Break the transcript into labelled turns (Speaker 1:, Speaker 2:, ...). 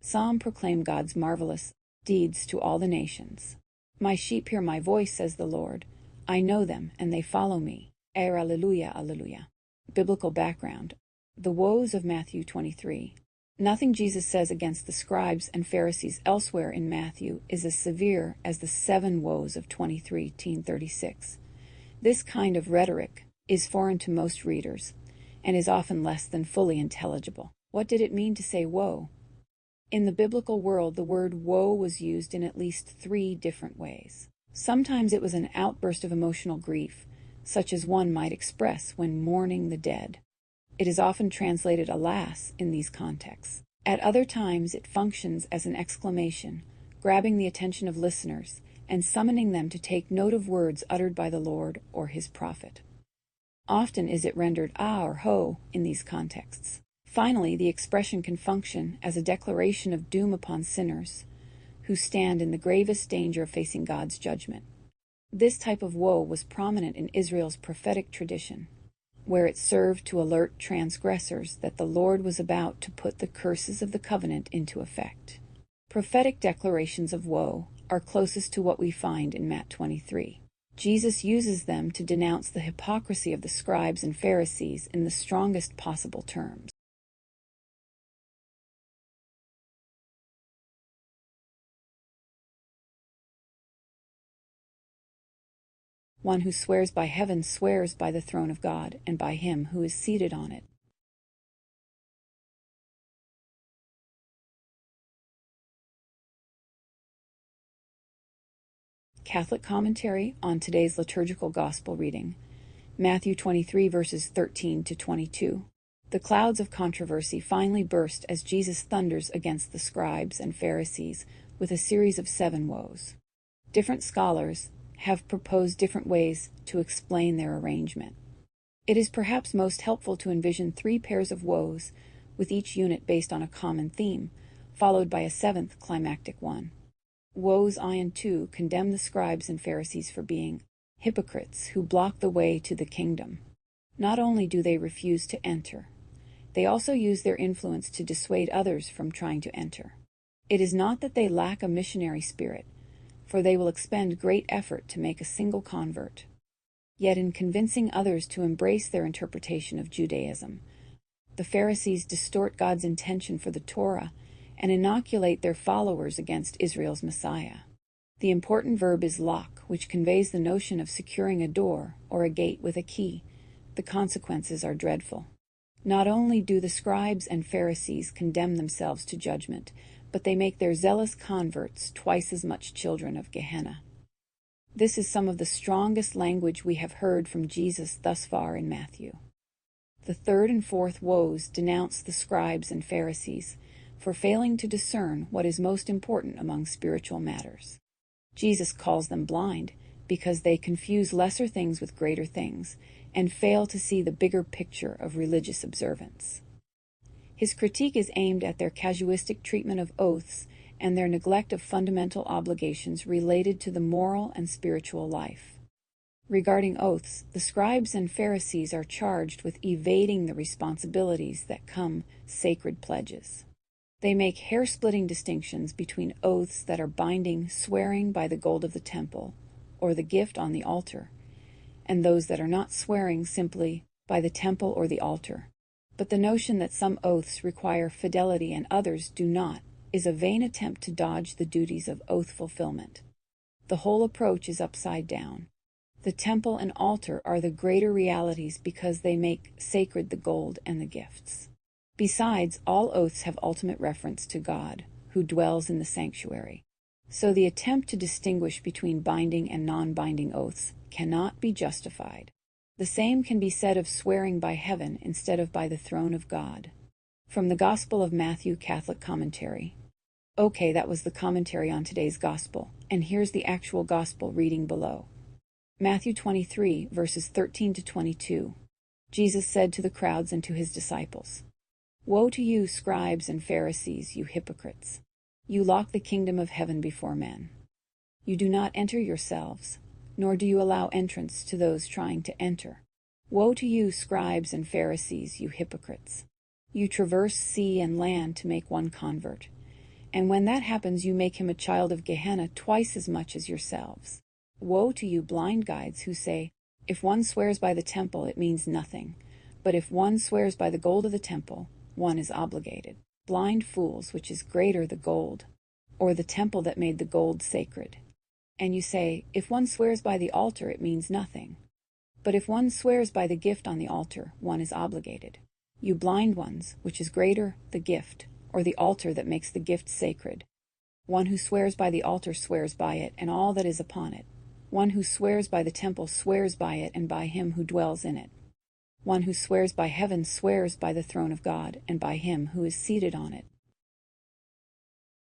Speaker 1: Psalm proclaim God's marvelous deeds to all the nations. My sheep hear my voice, says the Lord. I know them, and they follow me. Alleluia, alleluia. Biblical background. The woes of Matthew 23. Nothing Jesus says against the scribes and Pharisees elsewhere in Matthew is as severe as the 7 woes of 23:36. This kind of rhetoric is foreign to most readers and is often less than fully intelligible. What did it mean to say woe? In the biblical world, the word woe was used in at least 3 different ways. Sometimes it was an outburst of emotional grief, such as one might express when mourning the dead. It is often translated alas in these contexts. At other times, it functions as an exclamation, grabbing the attention of listeners and summoning them to take note of words uttered by the Lord or his prophet. Often is it rendered ah or ho in these contexts. Finally, the expression can function as a declaration of doom upon sinners who stand in the gravest danger of facing God's judgment. This type of woe was prominent in Israel's prophetic tradition, where it served to alert transgressors that the Lord was about to put the curses of the covenant into effect. Prophetic declarations of woe are closest to what we find in Matt 23. Jesus uses them to denounce the hypocrisy of the scribes and Pharisees in the strongest possible terms. One who swears by heaven swears by the throne of God and by him who is seated on it. Catholic commentary on today's liturgical gospel reading, Matthew 23 verses 13 to 22. The clouds of controversy finally burst as Jesus thunders against the scribes and Pharisees with a series of 7 woes. Different scholars have proposed different ways to explain their arrangement. It is perhaps most helpful to envision 3 pairs of woes, with each unit based on a common theme, followed by a 7th climactic one. Woes I and II condemn the scribes and Pharisees for being hypocrites who block the way to the kingdom. Not only do they refuse to enter, they also use their influence to dissuade others from trying to enter. It is not that they lack a missionary spirit, for they will expend great effort to make a single convert. Yet in convincing others to embrace their interpretation of Judaism, the Pharisees distort God's intention for the Torah and inoculate their followers against Israel's Messiah. The important verb is lock, which conveys the notion of securing a door or a gate with a key. The consequences are dreadful. Not only do the scribes and Pharisees condemn themselves to judgment, but they make their zealous converts twice as much children of Gehenna. This is some of the strongest language we have heard from Jesus thus far in Matthew. The 3rd and 4th woes denounce the scribes and Pharisees for failing to discern what is most important among spiritual matters. Jesus calls them blind because they confuse lesser things with greater things and fail to see the bigger picture of religious observance. His critique is aimed at their casuistic treatment of oaths and their neglect of fundamental obligations related to the moral and spiritual life. Regarding oaths, the scribes and Pharisees are charged with evading the responsibilities that come sacred pledges. They make hair-splitting distinctions between oaths that are binding, swearing by the gold of the temple or the gift on the altar, and those that are not, swearing simply by the temple or the altar. But the notion that some oaths require fidelity and others do not is a vain attempt to dodge the duties of oath fulfillment. The whole approach is upside down. The temple and altar are the greater realities because they make sacred the gold and the gifts. Besides, all oaths have ultimate reference to God, who dwells in the sanctuary. So the attempt to distinguish between binding and non-binding oaths cannot be justified. The same can be said of swearing by heaven instead of by the throne of God. From the Gospel of Matthew Catholic Commentary. Okay, that was the commentary on today's Gospel, and here's the actual Gospel reading below. Matthew 23, verses 13 to 22. Jesus said to the crowds and to his disciples, "Woe to you, scribes and Pharisees, you hypocrites! You lock the kingdom of heaven before men. You do not enter yourselves, nor do you allow entrance to those trying to enter. Woe to you, scribes and Pharisees, you hypocrites! You traverse sea and land to make one convert, And when that happens, you make him a child of Gehenna twice as much as yourselves. Woe to you blind guides who say, if one swears by the temple, it means nothing. But if one swears by the gold of the temple, one is obligated. Blind fools, which is greater, the gold, or the temple that made the gold sacred? And you say, if one swears by the altar, it means nothing. But if one swears by the gift on the altar, one is obligated. You blind ones, which is greater, the gift, or the altar that makes the gift sacred? One who swears by the altar swears by it and all that is upon it. One who swears by the temple swears by it and by him who dwells in it. One who swears by heaven swears by the throne of God and by him who is seated on it.